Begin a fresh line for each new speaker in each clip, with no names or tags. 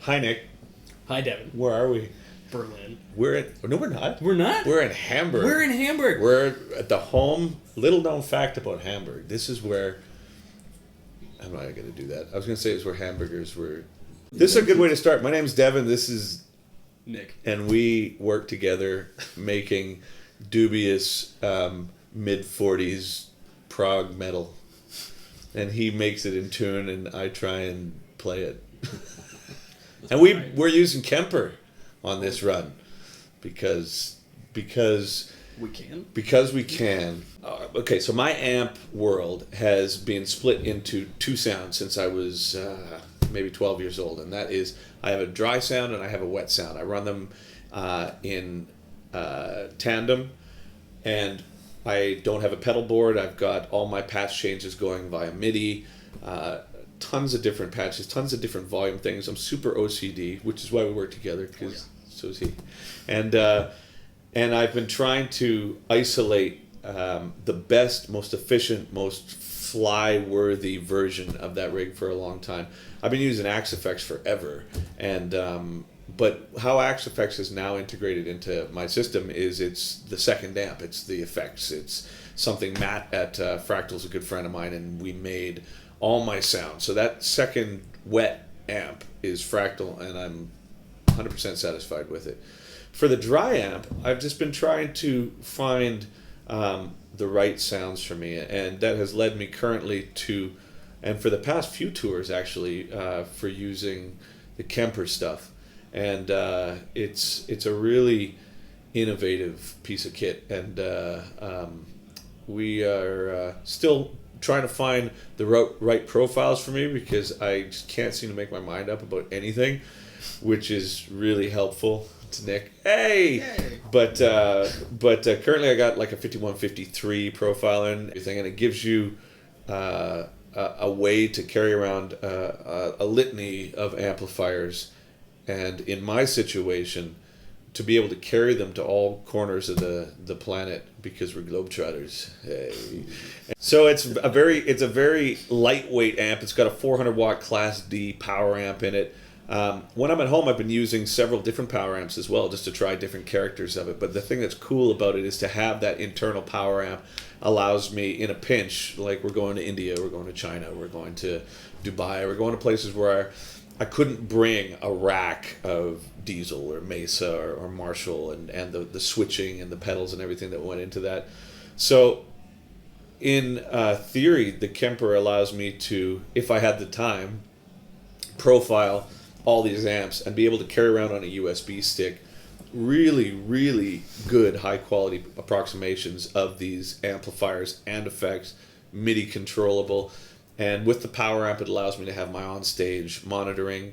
Hi, Nick.
Hi, Devin.
Where are we?
Berlin.
No, we're not.
We're not?
We're in Hamburg.
We're in Hamburg.
We're at the home. Little known fact about Hamburg. This is where. I'm not going to do that. I was going to say it's where hamburgers were. This is a good way to start. My name's Devin. This is
Nick.
And we work together making dubious mid-40s prog metal. And he makes it in tune, and I try and play it. And we're using Kemper on this run because
we can.
Because we can. Okay, so my amp world has been split into two sounds since I was maybe 12 years old, and that is I have a dry sound and I have a wet sound. I run them in tandem, and I don't have a pedal board. I've got all my patch changes going via MIDI, tons of different patches, tons of different volume things. I'm super OCD, which is why we work together, because so is he. And I've been trying to isolate the best, most efficient, most fly-worthy version of that rig for a long time. I've been using Axe-Fx forever, and but how Axe-Fx is now integrated into my system is it's the second amp, it's the effects. It's something Matt at Fractal's a good friend of mine, and we made all my sound. So that second wet amp is Fractal, and I'm 100% satisfied with it. For the dry amp, I've just been trying to find the right sounds for me, and that has led me currently to, and for the past few tours actually, for using the Kemper stuff. And it's a really innovative piece of kit, and we are still trying to find the right profiles for me, because I just can't seem to make my mind up about anything, which is really helpful to Nick. Hey!
Yay.
But currently I got like a 5153 profile and everything, and it gives you a way to carry around a litany of amplifiers. And in my situation, to be able to carry them to all corners of the planet, because we're globetrotters. Hey. So it's a very lightweight amp. It's got a 400 watt Class D power amp in it. When I'm at home, I've been using several different power amps as well, just to try different characters of it. But the thing that's cool about it is to have that internal power amp allows me, in a pinch, like we're going to India, we're going to China, we're going to Dubai, we're going to places where I couldn't bring a rack of Diesel or Mesa or Marshall and the switching and the pedals and everything that went into that. So in theory, the Kemper allows me to, if I had the time, profile all these amps and be able to carry around on a USB stick really, really good high quality approximations of these amplifiers and effects, MIDI controllable. And with the power amp, it allows me to have my on-stage monitoring.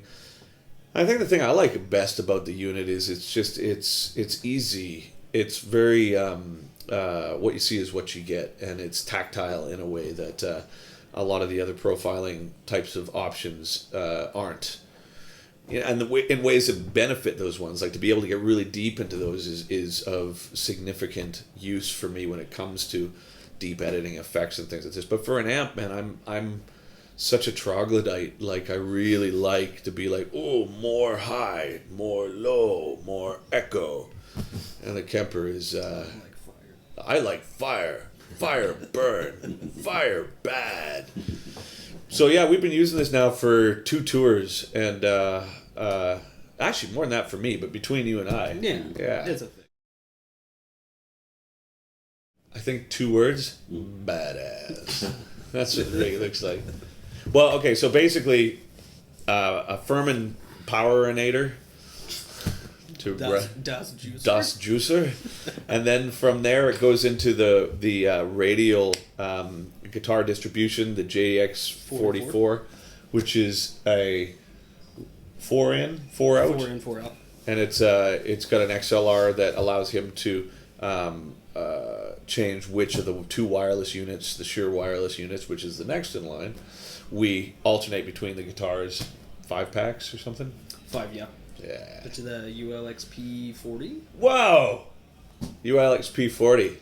I think the thing I like best about the unit is it's easy. It's very what you see is what you get, and it's tactile in a way that a lot of the other profiling types of options aren't. Yeah, and in ways that benefit those ones, like to be able to get really deep into those is of significant use for me when it comes to deep editing effects and things like this. But for an amp, man, I'm such a troglodyte. Like, I really like to be like, oh, more high, more low, more echo. And the Kemper is I like fire. Fire burn. Fire bad. So yeah, we've been using this now for 2 tours, and actually more than that for me, but between you and I.
Yeah. It's a thing.
I think 2 words: badass. That's what the rig looks like. Well, okay, so basically, a Furman powerinator to
Das
Juicer, and then from there it goes into the radial guitar distribution, the JX44, which is a 4 in, 4 out.
4 in, 4 out.
And it's got an XLR that allows him to change which of the 2 wireless units, the Shure wireless units, which is the next in line. We alternate between the guitars, 5 packs or something.
5, yeah.
Yeah.
Which is the ULXP40.
Whoa, ULXP40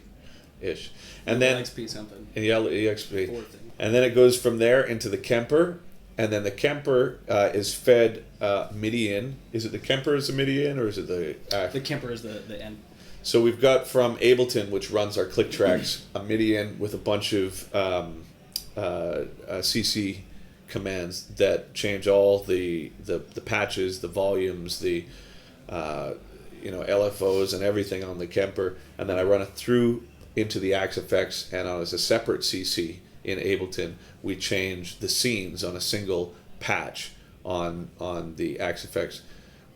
ish, and then
ULXP something.
and ULXP,
4 thing.
and then it goes from there into the Kemper, and then the Kemper is fed MIDI in. Is it the Kemper is the MIDI in, or is it
The Kemper is the end.
So we've got from Ableton, which runs our click tracks, a MIDI in with a bunch of CC commands that change all the patches, the volumes, the LFOs and everything on the Kemper, and then I run it through into the Axe Effects, and as a separate CC in Ableton, we change the scenes on a single patch on the Axe Effects.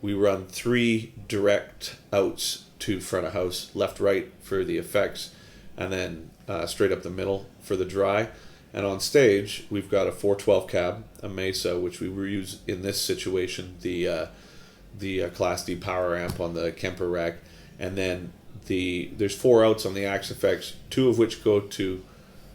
We run 3 direct outs to front of house, left, right for the effects, and then straight up the middle for the dry. And on stage, we've got a 412 cab, a Mesa, which we use in this situation, the Class D power amp on the Kemper rack, and then there's 4 outs on the Axe Effects, 2 of which go to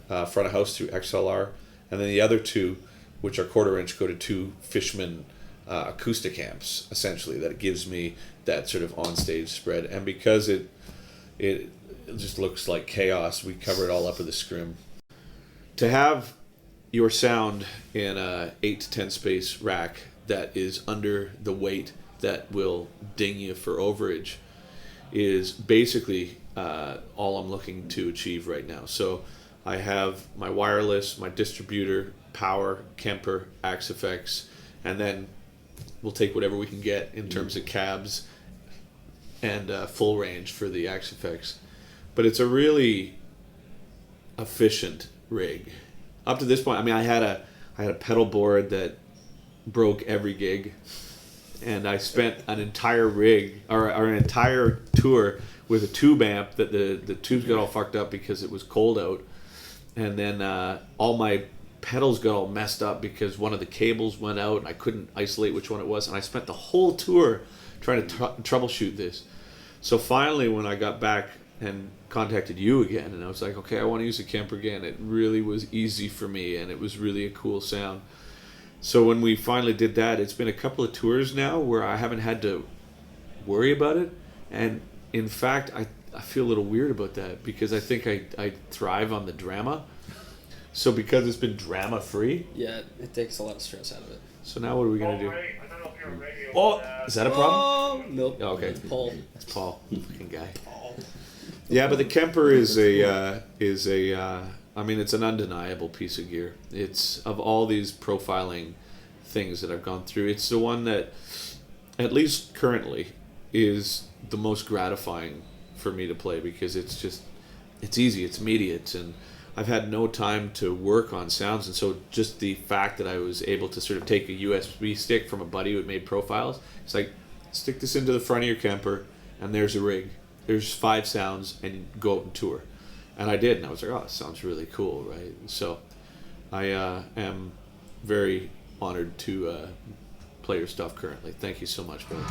front of house through XLR, and then the other 2, which are 1/4 inch, go to 2 Fishman acoustic amps, essentially, that gives me that sort of on-stage spread. And because it just looks like chaos, we cover it all up with a scrim. To have your sound in a 8 to 10 space rack that is under the weight that will ding you for overage is basically all I'm looking to achieve right now. So I have my wireless, my distributor, power, Kemper, Axe Effects, and then we'll take whatever we can get in terms of cabs and full range for the Axe Effects. But it's a really efficient rig. Up to this point, I mean, I had a pedal board that broke every gig, and I spent an entire rig or an entire tour with a tube amp that the tubes got all fucked up because it was cold out, and then all my pedals got all messed up because one of the cables went out and I couldn't isolate which one it was, and I spent the whole tour trying to troubleshoot this. So finally, when I got back and contacted you again, and I was like, okay, I want to use the Kemper again, it really was easy for me, and it was really a cool sound. So when we finally did that, it's been a couple of tours now where I haven't had to worry about it, and in fact, I feel a little weird about that because I think I thrive on the drama. So because it's been drama free,
Yeah, it takes a lot of stress out of it.
so now what are we gonna do?
Ray, I don't know if you're on radio.
Oh,
but,
is that a problem?
Oh, nope.
Oh, okay.
It's Paul.
It's Paul, fucking guy.
Paul.
Yeah, but the Kemper is I mean, it's an undeniable piece of gear. It's, of all these profiling things that I've gone through, it's the one that, at least currently, is the most gratifying for me to play because it's easy, it's immediate, and I've had no time to work on sounds, and so just the fact that I was able to sort of take a USB stick from a buddy who had made profiles, it's like, stick this into the front of your Kemper, and there's a rig. There's 5 sounds, and go out and tour. And I did, and I was like, oh, this sounds really cool, right? So I am very honored to play your stuff currently. Thank you so much, brother.